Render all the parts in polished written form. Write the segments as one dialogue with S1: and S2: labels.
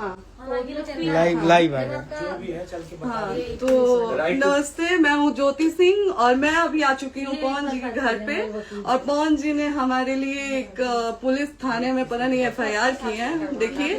S1: हाँ
S2: लाइव है।
S3: जो भी है चल के बता
S1: हाँ,
S3: दीजिए।
S1: तो
S3: Right to-
S1: नमस्ते, मैं हूँ ज्योति सिंह और मैं अभी आ चुकी हूँ पवन जी के घर पे। और पवन जी ने हमारे लिए एक पुलिस थाने में पता नहीं FIR की है। देखिए,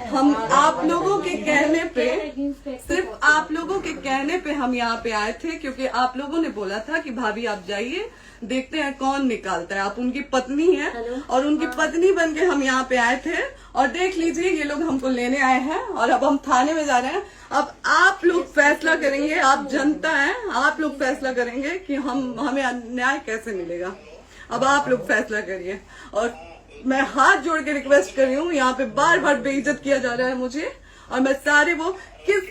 S1: हम आप लोगों के कहने पे, सिर्फ आप लोगों के कहने पे हम यहाँ पे आए थे, क्योंकि आप लोगों ने बोला था कि भाभी आप जाइए, देखते हैं कौन निकालता है। आप उनकी पत्नी हैं और उनकी पत्नी बन के हम यहाँ पे आए थे। और देख लीजिए, ये लोग हमको लेने आए हैं और अब हम थाने में जा रहे हैं। अब आप लोग फैसला करेंगे, आप जनता हैं, आप लोग फैसला करेंगे कि हमें न्याय कैसे मिलेगा। अब आप लोग फैसला करिए। और मैं हाथ जोड़ के रिक्वेस्ट कर रही हूँ, यहाँ पे बार बार बेइज्जत किया जा रहा है मुझे। और मैं सारे वो किस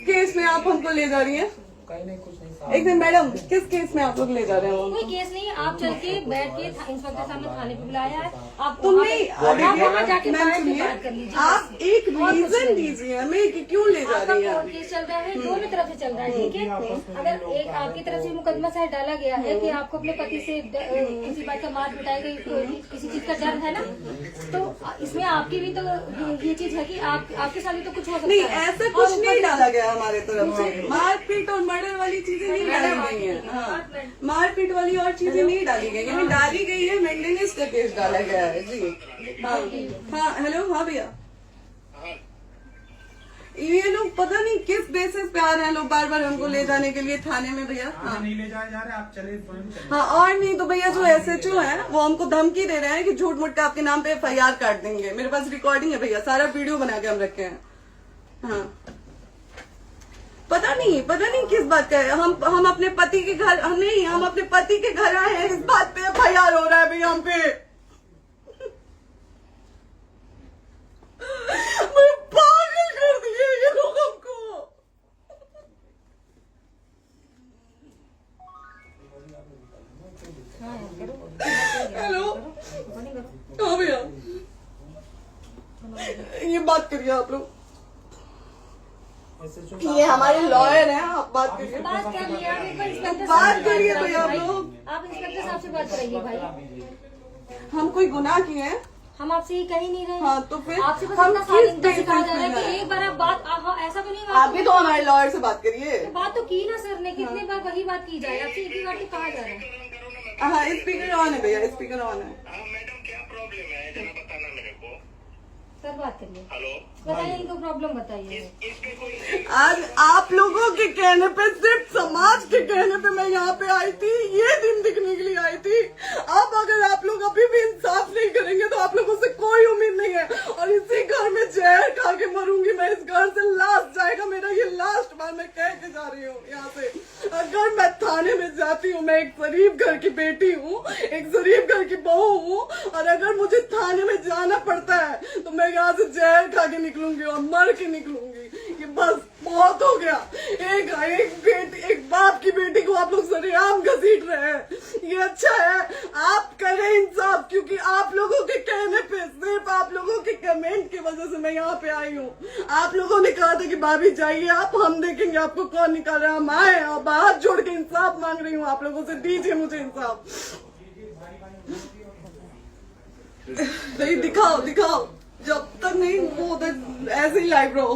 S1: केस में आप हमको ले जा रही हैं?
S3: कहीं नहीं, कुछ नहीं।
S1: एक दिन मैडम, किस केस में आप लोग ले जा रहे हो?
S4: कोई केस नहीं है, आप चल के बैठ के इंस्पेक्टर साहब ने थाने पे बुलाया है। आप
S1: तुम नहीं,
S4: वहाँ जाके
S1: मैम
S4: बैठ के
S1: सुनिए,
S4: बात कर लीजिए।
S1: आप एक रीजन दीजिए हमें कि क्यों ले जा
S4: आपका
S1: रही हैं।
S4: कोर्ट केस चल रहा है, दोनों तरफ से चल रहा है, ठीक है। अगर एक आपकी तरफ से मुकदमा शायद डाला गया है कि आपको अपने पति से किसी बात का मार पिटाई गई, किसी चीज का डर है ना, तो इसमें आपकी भी तो ये चीज है कि आपके साथ भी तो कुछ हो सकता
S1: नहीं,
S4: है।
S1: ऐसा कुछ नहीं डाला गया हमारे तरफ से। मारपीट और मर्डर वाली चीजें नहीं डाली गई हैं। हाँ, मारपीट वाली और चीजें नहीं डाली गई हैं। डाली गई है मेंटेनेंस का केस डाला गया है जी। हाँ, हेलो, हाँ भैया, ये लोग पता नहीं किस बेसिस पे आ रहे हैं लोग बार बार हमको ले जाने के लिए थाने में भैया। हाँ,
S3: नहीं ले जाए जा रहे, आप चले स्वयं चले।
S1: हाँ, और नहीं तो भैया जो SHO है वो हमको धमकी दे रहे हैं कि झूठ मूठ के आपके नाम पे FIR काट देंगे। मेरे पास रिकॉर्डिंग है भैया, सारा वीडियो बना के हम रखे हैं। हाँ, पता नहीं किस बात का है। हम अपने पति के घर नहीं, हम अपने पति के घर आए हैं, इस बात पे FIR हो रहा है भैया हम पे। पागल कर दिए ये लोग हमको। हेलो, हाँ भैया, ये बात करिए आप लोग। ये हमारे लॉयर हैं, आप बात करिए।
S4: बात कर लिया, आप एक बार इंस्पेक्टर
S1: बात
S4: साहब से
S1: करिए
S4: बात
S1: भैया आप
S4: भाई।
S1: लोग।
S4: आप इंस्पेक्टर साहब से बात कराइए भाई।
S1: हम कोई गुनाह किए हैं?
S4: हम आपसे ये कह ही नहीं रहे।
S1: हाँ, तो फिर
S4: आपसे बस
S1: हम
S4: इतना
S1: किस
S4: साइलेंट से कहा जा रहा है
S1: बेसिस पे
S4: कि एक बार आप बात ऐसा तो नहीं
S1: आप भी तो हमारे लॉयर से बात करिए।
S4: बात तो की ना सर ने, कितने बार वही बात की जाए, आपसे एक ही बार तो कहा जा रहा है।
S1: हाँ, स्पीकर ऑन है भैया, स्पीकर ऑन है।
S5: मैडम क्या प्रॉब्लम है जरा बताना मेरे को।
S4: सर बात करिए,
S5: हेलो,
S4: बताइए इनको प्रॉब्लम बताइए।
S5: इसके कोई
S1: आज आप लोगों के कहने पे, सिर्फ समाज के कहने पे मैं यहाँ पे आई थी, ये दिन दिखने के लिए आई थी। अब अगर आप लोग अभी भी इंसाफ नहीं करेंगे तो आप लोगों से कोई उम्मीद नहीं है। और इसी घर में जहर खा के मरूंगी मैं। इस घर से लास्ट जाएगा मेरा, ये लास्ट बार मैं कह के जा रही हूँ यहाँ से। अगर मैं थाने में जाती हूँ, मैं एक गरीब घर की बेटी हूँ, एक गरीब घर की बहू हूँ, और अगर मुझे थाने में जाना पड़ता है तो मैं यहाँ से जहर खा के निकलूंगी और मर के निकलूंगी। ये बस बहुत हो गया। एक बाप की बेटी को आप लोग सरेआम घसीट रहे हैं। ये अच्छा है, आप करें इंसाफ, क्योंकि आप लोगों के कहने पे, सिर्फ आप लोगों के कमेंट की वजह से मैं यहाँ पे आई हूँ। आप लोगों ने कहा था कि भाभी जाइए आप, हम देखेंगे आपको कौन निकाल रहा है। हम आए और हाथ जोड़ के इंसाफ मांग रही हूँ आप लोगों से, दीजिए मुझे इंसाफ। नहीं, दिखाओ, जब तक नहीं वो उधर ऐसे ही लाइव रहो।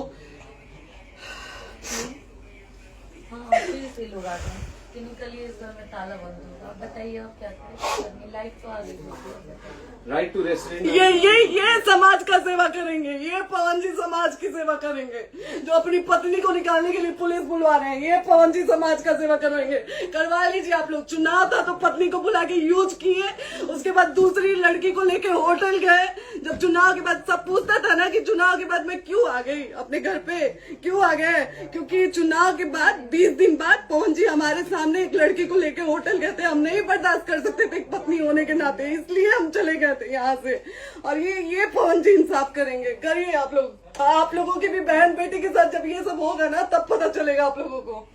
S6: हाँ, फिर से लोग आते हैं कि निकलिए, इस घर में ताला बंद होगा। आप बताइए आप क्या करें, लाइट तो आ गई।
S3: Right to resident.
S1: ये समाज का सेवा करेंगे, ये पवन जी समाज की सेवा करेंगे। जो अपनी पत्नी को निकालने के लिए पुलिस बुलवा रहे हैं, ये पवन जी समाज का सेवा करेंगे। करवा लीजिए आप लोग। चुनाव था तो पत्नी को बुला के यूज किए, उसके बाद दूसरी लड़की को लेके होटल गए। जब चुनाव के बाद सब पूछता था ना कि चुनाव के बाद मैं क्यों आ गई अपने घर पे, क्यों आ गए, क्योंकि चुनाव के बाद 20 दिन बाद पवन जी हमारे सामने एक लड़की को लेके होटल गए थे। हम नहीं बर्दाश्त कर सकते थे एक पत्नी होने के नाते, इसलिए हम चले गए थे यहाँ से। और ये पवन जी इंसाफ करेंगे। करिए आप लोग। आप लोगों की भी बहन बेटी के साथ जब ये सब होगा ना, तब पता चलेगा आप लोगों को।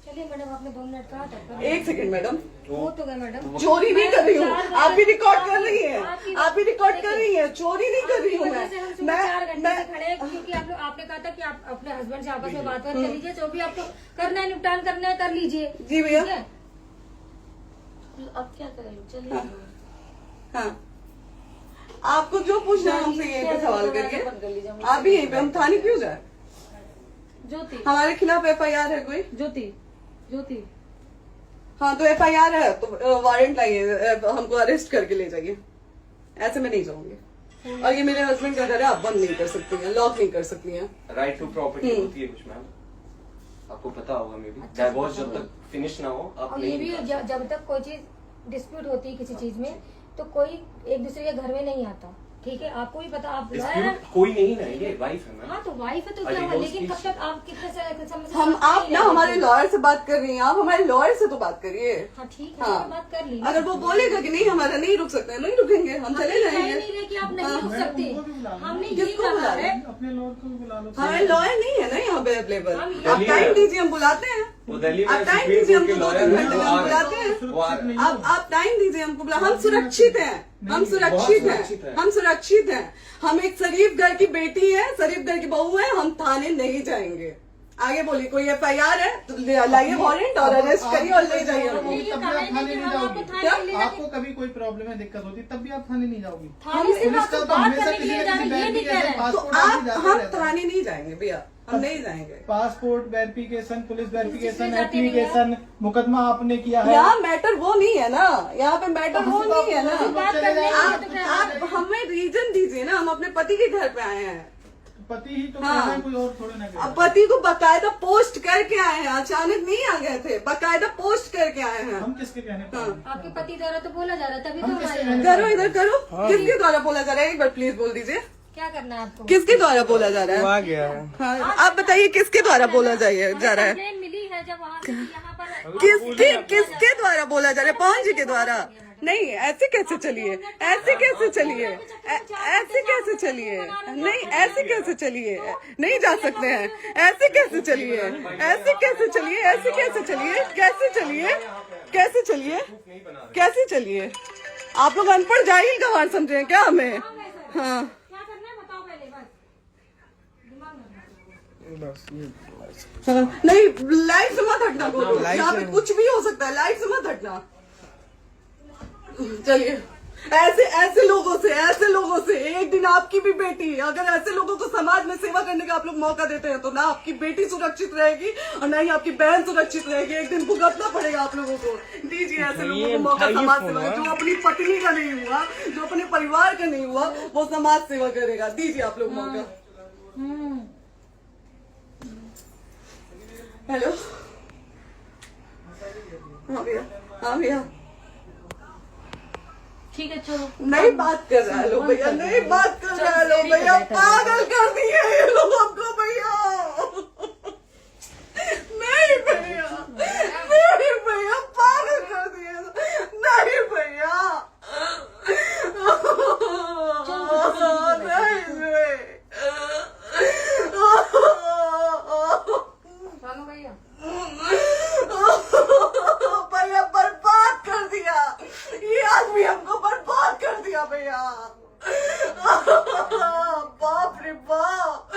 S4: चलिए मैडम, आपने 2 मिनट कहा था।
S1: एक सेकंड मैडम,
S4: वो तो गए मैडम।
S1: चोरी नहीं कर रही हूँ, आप भी रिकॉर्ड कर रही हैं, आप भी रिकॉर्ड कर रही हैं। चोरी नहीं कर रही हूँ मैं
S4: 4 घंटे से खड़े हैं, क्योंकि आपने कहा था कि आप अपने हस्बैंड से आपस में बात कर लीजिए, जो भी आपको करना है, निपटान करना है, कर लीजिए।
S1: जी भैया।
S4: ठीक है?
S6: अब क्या करें, चलिए।
S1: हाँ, आपको जो पूछना है हमसे यहीं पे सवाल करिए। आप भी यहीं पे, हम थाने क्यों जाए?
S6: ज्योति
S1: हमारे खिलाफ FIR है कोई?
S6: ज्योति
S1: हाँ तो FIR है तो वारंट लाइए, हमको अरेस्ट करके ले जाइए। ऐसे मैं नहीं जाऊंगी। और ये मेरे हस्बैंड का घर है, आप बंद नहीं कर सकती हैं, लॉक नहीं कर सकती हैं।
S3: राइट टू प्रॉपर्टी होती है कुछ मैम, आपको पता होगा। मे बी डाइवोर्स जब तक फिनिश ना हो आप
S4: और ये
S3: नहीं
S4: भी जब तक कोई चीज डिस्प्यूट होती है किसी चीज में तो कोई एक दूसरे के घर में नहीं आता, ठीक है? आपको भी पता, आप
S3: डिस्प्यूट कोई नहीं ना, ये वाइफ है मैम।
S4: हाँ तो वाइफ है तो क्या हुआ, लेकिन कब तक आप कितने समय से
S1: हम
S4: बात
S1: आप
S4: नहीं
S1: ना
S4: रहे
S1: हमारे
S4: थे?
S1: लॉयर से बात कर रही हैं, आप हमारे लॉयर से तो बात करिए।
S4: हाँ ठीक है,
S1: हाँ।
S4: मैंने बात कर ली।
S1: अगर वो बोलेगा कि नहीं हमारा नहीं रुक सकते, नहीं रुकेंगे, हम चले
S4: कह
S1: जाएंगे।
S4: नहीं रहे कि आप नहीं रुक सकते, हमने ये
S1: किसको बुला
S4: कहा
S1: रहे?
S4: है।
S3: अपने लॉयर को बुला लो।
S1: हमारे लॉयर नहीं है ना यहाँ पे अवेलेबल।
S4: हम
S1: आप टाइम दीजिए, हम बुलाते हैं।
S3: वो दिल्ली में
S1: आप टाइम
S3: सुप्रीम
S1: दीजिए,
S3: कोर्ट के
S1: हमको 2
S3: लॉयर
S1: घंटे में हम बुलाते हैं। आप टाइम दीजिए हमको बुला। हम सुरक्षित हैं, हम सुरक्षित हैं, हम सुरक्षित हैं। हम एक शरीफ घर की बेटी है, शरीफ घर की बहू है, हम थाने नहीं जाएंगे। आगे बोलिए, कोई FIR है तो लाइए वारंट और अरेस्ट करिए और ले जाइए हमको।
S4: ये
S7: तब भी
S4: कहा
S7: आप
S4: है
S7: थाने
S4: कि
S7: नहीं
S4: हम
S7: जाओगी।
S4: आपको थाने
S1: क्या?
S4: ले जाके-
S7: आपको कभी कोई प्रॉब्लम है, दिक्कत होती तब भी आप थाने नहीं जाओगी।
S4: थाने से
S7: पुलिस
S4: आपको
S7: का तो
S4: बात
S7: हमेशा
S4: करने के
S7: किसी
S4: लिए
S7: न
S4: जाना,
S7: किसी
S4: ये नहीं कह रहे हैं।
S1: तो
S7: पासपोर्ट
S1: आप
S7: जाते
S1: हम
S7: रहता है।
S1: थाने नहीं जाएंगे भैया, हम नहीं जाएंगे।
S7: पासपोर्ट वेरिफिकेशन, पुलिस वेरिफिकेशन,
S4: किसमें जाते नहीं
S7: एप्लीकेशन, मुकदमा आपने किया है।
S1: यहाँ मैटर वो नहीं है ना, यहाँ पे मैटर वो नहीं है ना।
S4: बात करने के लिए तो क्या-
S1: आप हमें रीजन दीजिए ना, हम अपने पति के घर पे आए हैं।
S7: पति ही तो
S1: हाँ।
S7: कह रहे हैं, कोई और थोड़े ना कह रहे
S1: अब
S7: हैं।
S1: पति को बकायदा पोस्ट करके आए हैं, अचानक नहीं आ गए थे, बकायदा पोस्ट करके आए हैं।
S7: हम किसके कहने पर आए?
S4: आपके पति द्वारा तो बोला जा रहा है, तभी तो
S7: हम
S4: हम
S7: किसके
S4: आए
S7: कहने
S4: हैं।
S7: पर
S1: करो इधर करो, किसके द्वारा बोला जा रहा है? एक बार प्लीज बोल दीजिए,
S4: क्या करना है आपको?
S1: किसके द्वारा बोला जा रहा
S2: वो
S1: है?
S2: आ गया है।
S1: हाँ, आप बताइए किसके द्वारा बोला जा रहा है?
S4: कंप्लेन मिली है जब वहाँ से यहाँ पर
S1: किसके द्वारा बोला जा रहा है? पवन जी के द्वारा? नहीं, ऐसे कैसे चलिए, ऐसे कैसे चलिए, ऐसे कैसे चलिए, नहीं ऐसे कैसे चलिए, नहीं जा सकते हैं, ऐसे कैसे चलिए, ऐसे कैसे चलिए, ऐसे कैसे चलिए, कैसे चलिए, कैसे चलिए, कैसे चलिए? आप लोग अनपढ़ जाहिल गंवार समझे हैं क्या हमें? हाँ
S4: क्या करना है बताओ पहले, बस दिमाग में लगाओ।
S2: बस ये
S1: हाँ, नहीं लाइफ से मत हटना, बोलो
S2: लाइफ
S1: यहाँ पे
S2: से-
S1: कुछ भी हो सकता है, लाइफ से मत हटना। चलिए, ऐसे लोगों से एक दिन आपकी भी बेटी, अगर ऐसे लोगों को समाज में सेवा करने का आप लोग मौका देते हैं तो ना आपकी बेटी सुरक्षित रहेगी और ना ही आपकी बहन सुरक्षित रहेगी। एक दिन भुगतना पड़ेगा आप लोगों को। दीजिए ऐसे लोगों को मौका समाज सेवा का। जो अपनी पत्नी का नहीं हुआ, जो अपने परिवार का नहीं हुआ, वो समाज सेवा करेगा। दीजिए आप लोग मौका। हेलो, हाँ भैया, हाँ भैया,
S6: ठीक है चलो।
S1: नहीं बात कर रहा है लोग भैया, नहीं बात कर रहा है लोग भैया, पागल कर दिए ये लोग हमको भैया। नहीं भैया, नहीं भैया, पागल कर दिए, नहीं भैया, नहीं
S4: चलो भैया,
S1: भैया बर्बाद कर दिया ये आदमी, हमको बर्बाद कर दिया भैया। बाप रे बाप,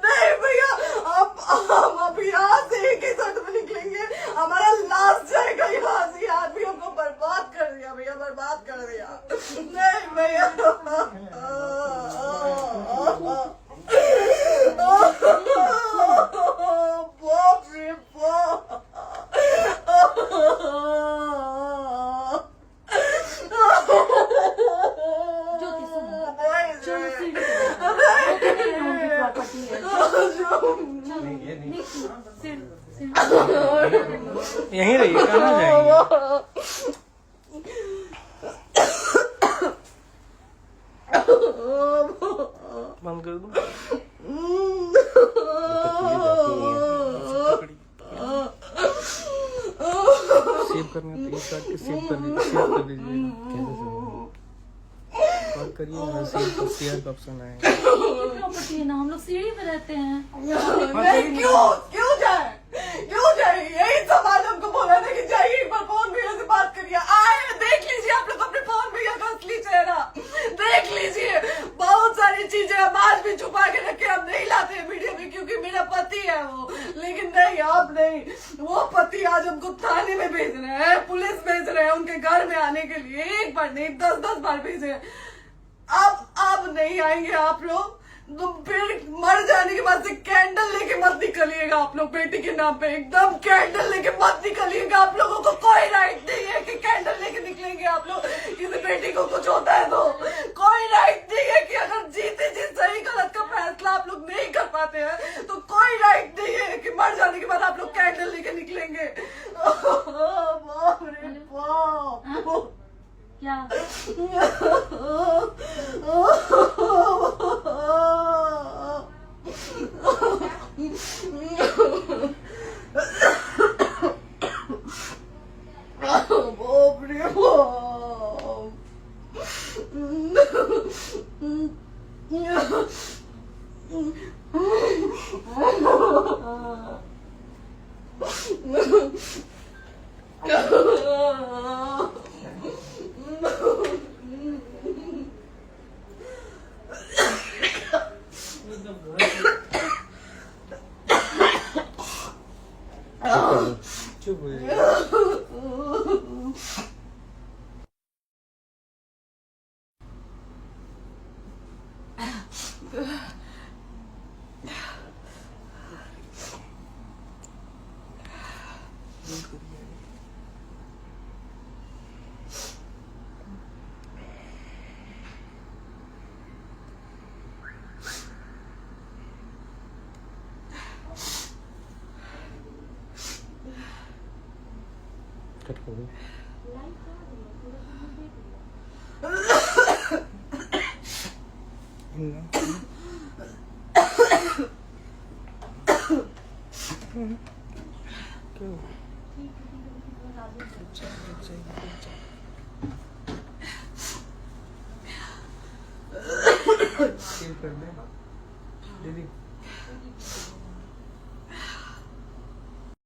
S1: नहीं भैया, हम अभी यहाँ से एक ही शर्ट में निकलेंगे, हमारा लाश जाएगा यहाँ से। आदमी हमको बर्बाद कर दिया भैया, बर्बाद कर दिया। नहीं भैया, बाप रे बाप,
S6: ज्योति सुनो,
S1: नहीं,
S6: चलो सीढ़ी पे
S1: नहीं,
S6: प्रॉपर्टी है।
S3: नहीं, ये नहीं।
S2: यहीं रहिए, कहाँ जाएंगे? बंद कर दो। सेव करना तो इस काट के सेव कर दीजिए, सेव कर दीजिए। बात करिए, सेव शेयर का ऑप्शन आएगा।
S6: प्रॉपर्टी है ना, हम लोग सीढ़ी पे रहते हैं।
S1: नहीं, क्यों जाए, क्यों जाए? यही समाज हमको बोला था कि जाइए एक बार पवन भैया से बात करिए। आए, देख लीजिए आप लोग अपने पवन भैया का असली चेहरा, देख लीजिए। बहुत सारी चीजें हम आज भी छुपा के रखे, हम नहीं लाते वीडियो में क्योंकि मेरा पति है वो, लेकिन नहीं, आप नहीं। वो पति आज हमको थाने में भेज रहे हैं, पुलिस भेज रहे हैं उनके घर में आने के लिए। एक बार नहीं, 10-10 बार भेजे हैं। अब नहीं आएंगे आप लोग, तो फिर मर जाने के बाद से कैंडल लेके मत निकलिएगा आप लोग बेटी के नाम पे, एकदम कैंडल लेके मत निकलिएगा। आप लोगों को कोई राइट नहीं है कि कैंडल लेके निकलेंगे आप लोग। किसी बेटी को कुछ होता है तो कोई राइट नहीं है कि अगर जीते जी सही गलत का फैसला आप लोग नहीं कर पाते हैं तो कोई राइट नहीं है कि मर जाने के बाद आप लोग कैंडल लेके निकलेंगे। बाप रे बाप।
S4: क्या
S1: बाप रे
S2: चुप हो जाइए। कट कर दो। कर दे दीदी।